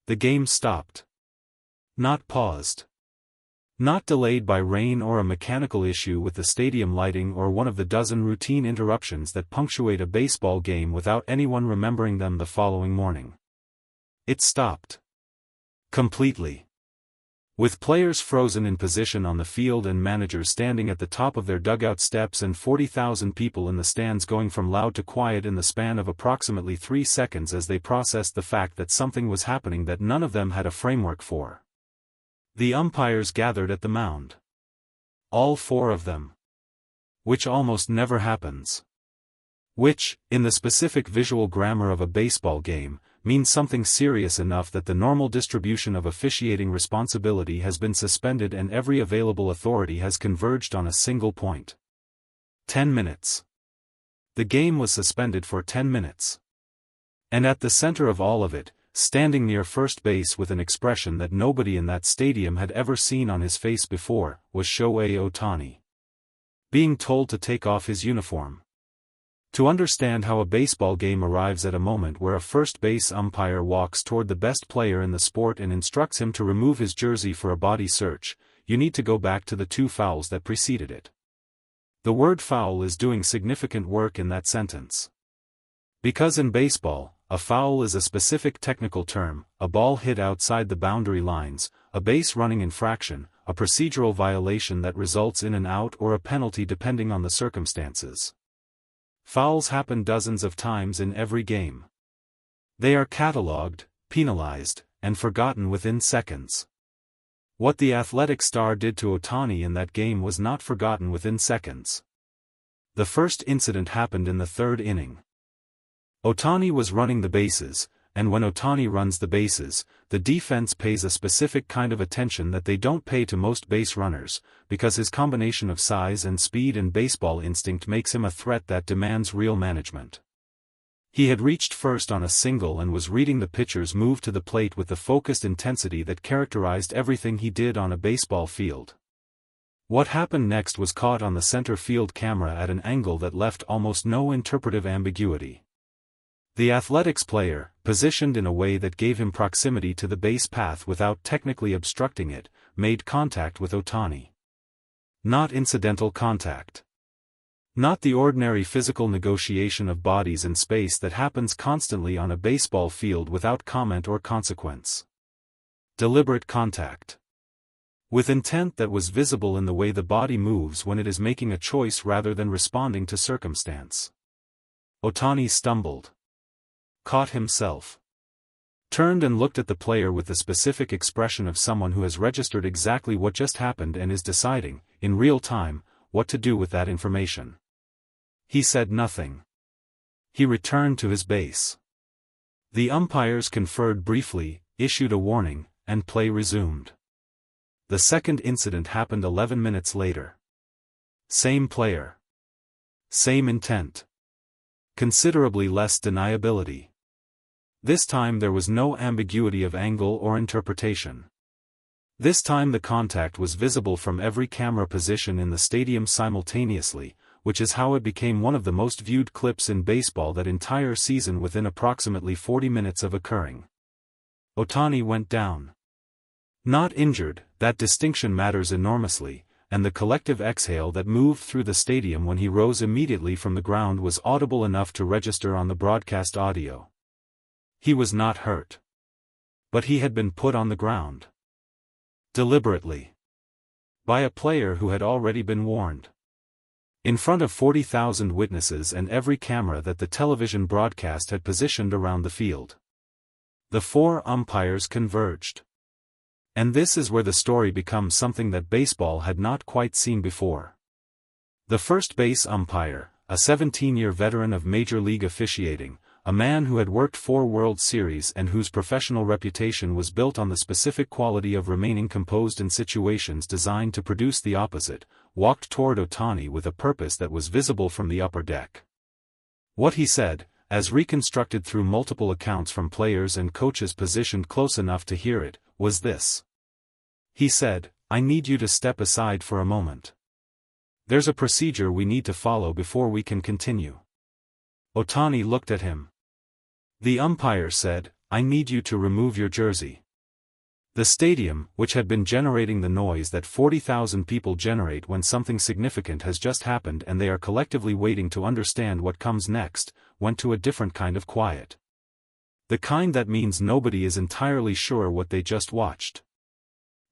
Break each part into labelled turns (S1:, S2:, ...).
S1: The game stopped. Not paused. Not delayed by rain or a mechanical issue with the stadium lighting or one of the dozen routine interruptions that punctuate a baseball game without anyone remembering them the following morning. It stopped. Completely. With players frozen in position on the field and managers standing at the top of their dugout steps and 40,000 people in the stands going from loud to quiet in the span of approximately 3 seconds as they processed the fact that something was happening that none of them had a framework for. The umpires gathered at the mound. All 4 of them. Which almost never happens. Which, in the specific visual grammar of a baseball game, means something serious enough that the normal distribution of officiating responsibility has been suspended and every available authority has converged on a single point. 10 minutes. The game was suspended for 10 minutes. And at the center of all of it, standing near first base with an expression that nobody in that stadium had ever seen on his face before, was Shohei Ohtani. Being told to take off his uniform. To understand how a baseball game arrives at a moment where a first base umpire walks toward the best player in the sport and instructs him to remove his jersey for a body search, you need to go back to the 2 fouls that preceded it. The word foul is doing significant work in that sentence. Because in baseball, a foul is a specific technical term, a ball hit outside the boundary lines, a base running infraction, a procedural violation that results in an out or a penalty depending on the circumstances. Fouls happen dozens of times in every game. They are catalogued, penalized, and forgotten within seconds. What the athletic star did to Otani in that game was not forgotten within seconds. The first incident happened in the 3rd inning. Otani was running the bases, and when Otani runs the bases, the defense pays a specific kind of attention that they don't pay to most base runners, because his combination of size and speed and baseball instinct makes him a threat that demands real management. He had reached first on a single and was reading the pitcher's move to the plate with the focused intensity that characterized everything he did on a baseball field. What happened next was caught on the center field camera at an angle that left almost no interpretive ambiguity. The athletics player, positioned in a way that gave him proximity to the base path without technically obstructing it, made contact with Otani. Not incidental contact. Not the ordinary physical negotiation of bodies in space that happens constantly on a baseball field without comment or consequence. Deliberate contact. With intent that was visible in the way the body moves when it is making a choice rather than responding to circumstance. Otani stumbled. Caught himself. Turned and looked at the player with the specific expression of someone who has registered exactly what just happened and is deciding, in real time, what to do with that information. He said nothing. He returned to his base. The umpires conferred briefly, issued a warning, and play resumed. The second incident happened 11 minutes later. Same player. Same intent. Considerably less deniability. This time there was no ambiguity of angle or interpretation. This time the contact was visible from every camera position in the stadium simultaneously, which is how it became one of the most viewed clips in baseball that entire season within approximately 40 minutes of occurring. Otani went down. Not injured, that distinction matters enormously, and the collective exhale that moved through the stadium when he rose immediately from the ground was audible enough to register on the broadcast audio. He was not hurt. But he had been put on the ground. Deliberately. By a player who had already been warned. In front of 40,000 witnesses and every camera that the television broadcast had positioned around the field. The 4 umpires converged. And this is where the story becomes something that baseball had not quite seen before. The first base umpire, a 17-year veteran of Major League officiating, a man who had worked 4 World Series and whose professional reputation was built on the specific quality of remaining composed in situations designed to produce the opposite, walked toward Otani with a purpose that was visible from the upper deck. What he said, as reconstructed through multiple accounts from players and coaches positioned close enough to hear it, was this. He said, "I need you to step aside for a moment. There's a procedure we need to follow before we can continue." Otani looked at him. The umpire said, I need you to remove your jersey. The stadium, which had been generating the noise that 40,000 people generate when something significant has just happened and they are collectively waiting to understand what comes next, went to a different kind of quiet. The kind that means nobody is entirely sure what they just watched.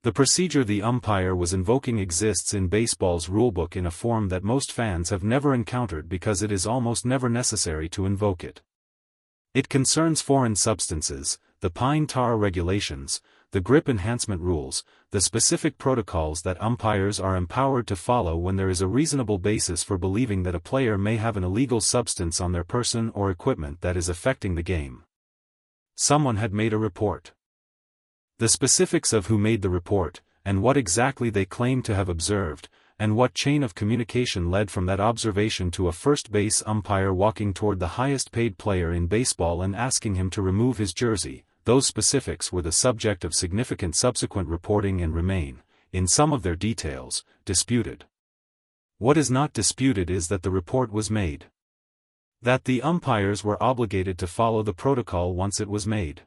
S1: The procedure the umpire was invoking exists in baseball's rulebook in a form that most fans have never encountered because it is almost never necessary to invoke it. It concerns foreign substances, the pine tar regulations, the grip enhancement rules, the specific protocols that umpires are empowered to follow when there is a reasonable basis for believing that a player may have an illegal substance on their person or equipment that is affecting the game. Someone had made a report. The specifics of who made the report, and what exactly they claimed to have observed, and what chain of communication led from that observation to a first base umpire walking toward the highest paid player in baseball and asking him to remove his jersey, those specifics were the subject of significant subsequent reporting and remain, in some of their details, disputed. What is not disputed is that the report was made. That the umpires were obligated to follow the protocol once it was made.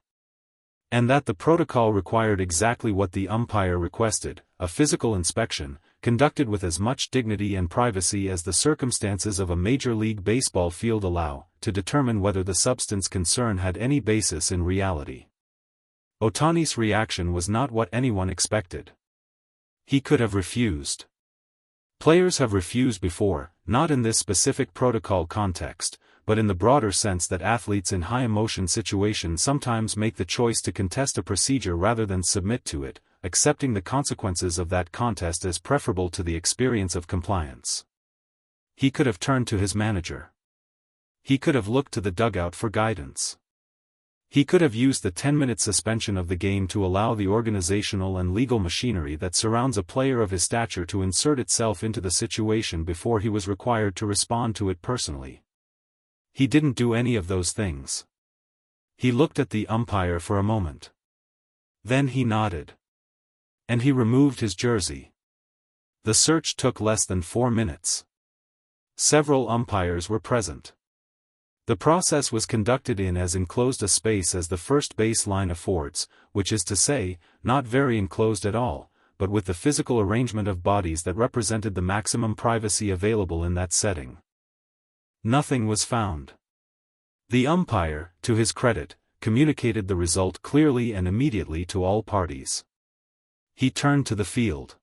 S1: And that the protocol required exactly what the umpire requested, a physical inspection, conducted with as much dignity and privacy as the circumstances of a Major League Baseball field allow, to determine whether the substance concerned had any basis in reality. Ohtani's reaction was not what anyone expected. He could have refused. Players have refused before, not in this specific protocol context, but in the broader sense that athletes in high-emotion situations sometimes make the choice to contest a procedure rather than submit to it, accepting the consequences of that contest as preferable to the experience of compliance. He could have turned to his manager. He could have looked to the dugout for guidance. He could have used the 10-minute suspension of the game to allow the organizational and legal machinery that surrounds a player of his stature to insert itself into the situation before he was required to respond to it personally. He didn't do any of those things. He looked at the umpire for a moment. Then he nodded. And he removed his jersey. The search took less than 4 minutes. Several umpires were present. The process was conducted in as enclosed a space as the first base line affords, which is to say, not very enclosed at all, but with the physical arrangement of bodies that represented the maximum privacy available in that setting. Nothing was found. The umpire, to his credit, communicated the result clearly and immediately to all parties. He turned to the field.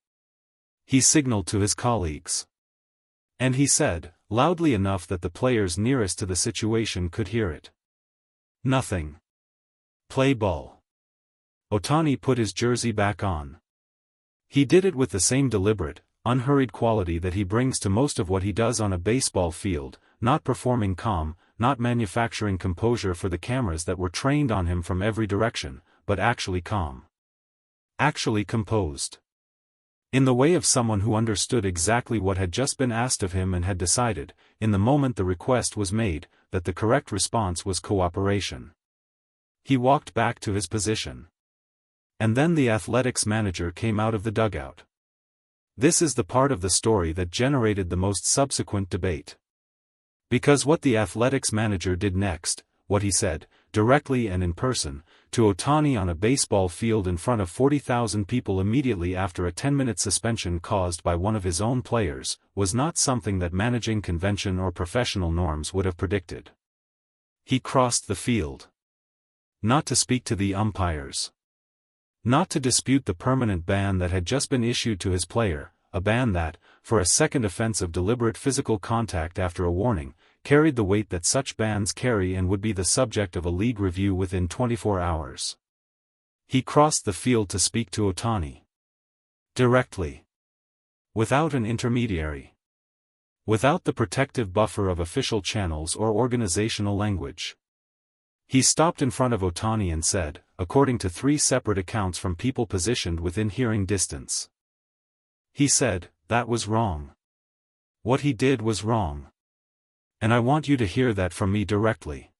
S1: He signaled to his colleagues. And he said, loudly enough that the players nearest to the situation could hear it. Nothing. Play ball. Ohtani put his jersey back on. He did it with the same deliberate, unhurried quality that he brings to most of what he does on a baseball field, not performing calm, not manufacturing composure for the cameras that were trained on him from every direction, but actually calm. Actually composed. In the way of someone who understood exactly what had just been asked of him and had decided, in the moment the request was made, that the correct response was cooperation. He walked back to his position. And then the athletics manager came out of the dugout. This is the part of the story that generated the most subsequent debate. Because what the athletics manager did next, what he said, directly and in person, to Ohtani on a baseball field in front of 40,000 people immediately after a 10-minute suspension caused by one of his own players, was not something that managing convention or professional norms would have predicted. He crossed the field. Not to speak to the umpires. Not to dispute the permanent ban that had just been issued to his player, a ban that, for a second offense of deliberate physical contact after a warning, carried the weight that such bans carry and would be the subject of a league review within 24 hours. He crossed the field to speak to Ohtani. Directly. Without an intermediary. Without the protective buffer of official channels or organizational language. He stopped in front of Ohtani and said, according to 3 separate accounts from people positioned within hearing distance. He said, that was wrong. What he did was wrong. And I want you to hear that from me directly.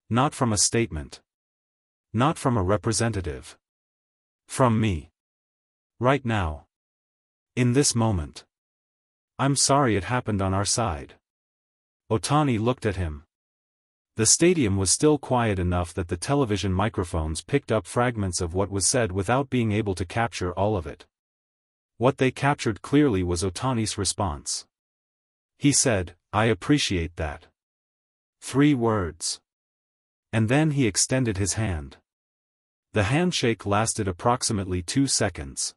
S1: Not from a statement. Not from a representative. From me. Right now. In this moment. I'm sorry it happened on our side. Ohtani looked at him. The stadium was still quiet enough that the television microphones picked up fragments of what was said without being able to capture all of it. What they captured clearly was Ohtani's response. He said, "I appreciate that." 3 words. And then he extended his hand. The handshake lasted approximately 2 seconds.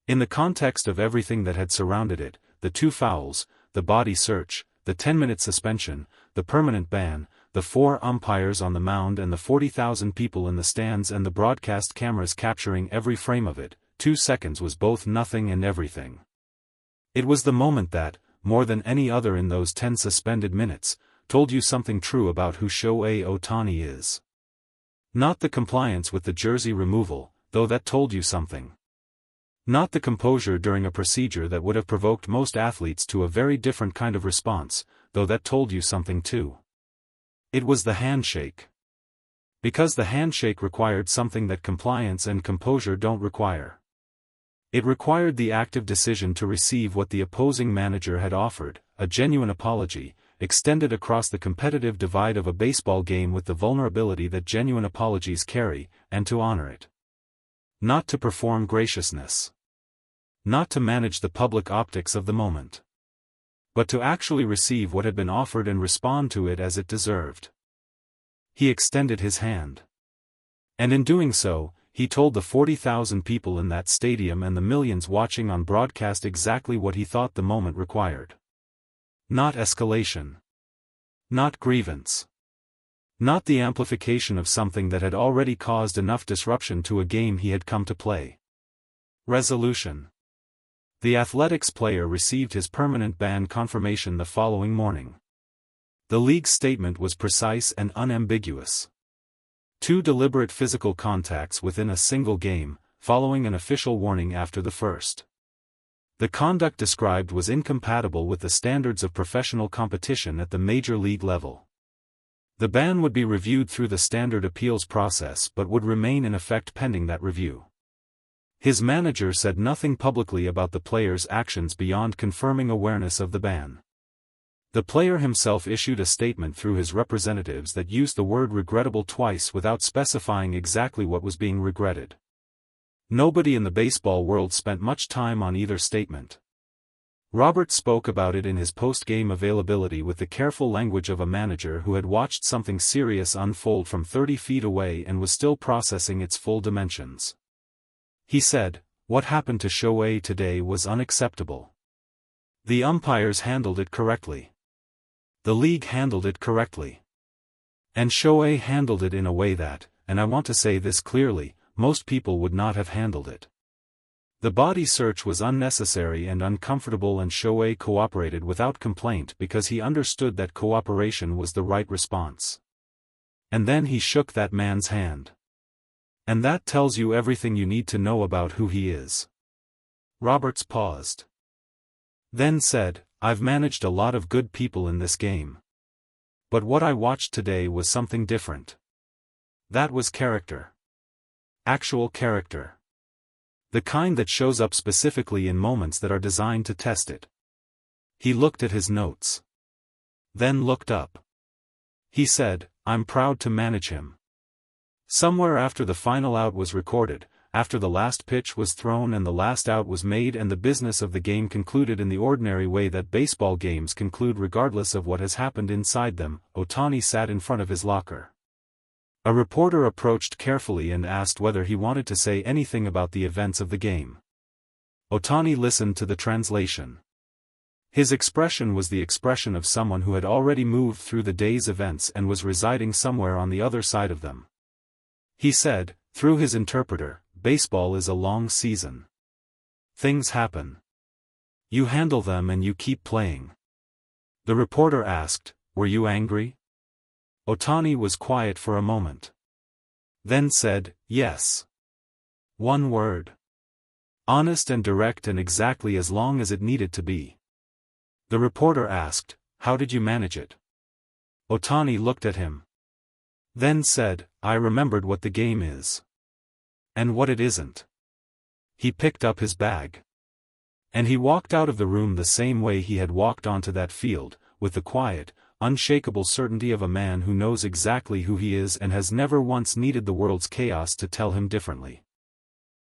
S1: In the context of everything that had surrounded it, the 2 fouls, the body search, the 10-minute suspension, the permanent ban, the 4 umpires on the mound and the 40,000 people in the stands and the broadcast cameras capturing every frame of it, 2 seconds was both nothing and everything. It was the moment that, more than any other in those 10 suspended minutes, told you something true about who Shohei Ohtani is. Not the compliance with the jersey removal, though that told you something. Not the composure during a procedure that would have provoked most athletes to a very different kind of response, though that told you something too. It was the handshake. Because the handshake required something that compliance and composure don't require. It required the active decision to receive what the opposing manager had offered, a genuine apology, extended across the competitive divide of a baseball game with the vulnerability that genuine apologies carry, and to honor it. Not to perform graciousness. Not to manage the public optics of the moment. But to actually receive what had been offered and respond to it as it deserved. He extended his hand. And in doing so, he told the 40,000 people in that stadium and the millions watching on broadcast exactly what he thought the moment required. Not escalation. Not grievance. Not the amplification of something that had already caused enough disruption to a game he had come to play. Resolution. The Athletics player received his permanent ban confirmation the following morning. The league's statement was precise and unambiguous. 2 deliberate physical contacts within a single game, following an official warning after the first. The conduct described was incompatible with the standards of professional competition at the major league level. The ban would be reviewed through the standard appeals process but would remain in effect pending that review. His manager said nothing publicly about the player's actions beyond confirming awareness of the ban. The player himself issued a statement through his representatives that used the word regrettable twice without specifying exactly what was being regretted. Nobody in the baseball world spent much time on either statement. Roberts spoke about it in his post-game availability with the careful language of a manager who had watched something serious unfold from 30 feet away and was still processing its full dimensions. He said, "What happened to Shohei today was unacceptable. The umpires handled it correctly. The league handled it correctly. And Shohei handled it in a way that, and I want to say this clearly, most people would not have handled it. The body search was unnecessary and uncomfortable and Shohei cooperated without complaint because he understood that cooperation was the right response. And then he shook that man's hand. And that tells you everything you need to know about who he is." Roberts paused. Then said, "I've managed a lot of good people in this game. But what I watched today was something different. That was character. Actual character. The kind that shows up specifically in moments that are designed to test it." He looked at his notes. Then looked up. He said, "I'm proud to manage him." Somewhere after the final out was recorded, after the last pitch was thrown and the last out was made and the business of the game concluded in the ordinary way that baseball games conclude regardless of what has happened inside them, Ohtani sat in front of his locker. A reporter approached carefully and asked whether he wanted to say anything about the events of the game. Ohtani listened to the translation. His expression was the expression of someone who had already moved through the day's events and was residing somewhere on the other side of them. He said, through his interpreter, "Baseball is a long season. Things happen. You handle them and you keep playing." The reporter asked, "Were you angry?" Ohtani was quiet for a moment. Then said, "Yes." One word. Honest and direct and exactly as long as it needed to be. The reporter asked, "How did you manage it?" Ohtani looked at him. Then said, "I remembered what the game is. And what it isn't." He picked up his bag. And he walked out of the room the same way he had walked onto that field, with the quiet, unshakable certainty of a man who knows exactly who he is and has never once needed the world's chaos to tell him differently.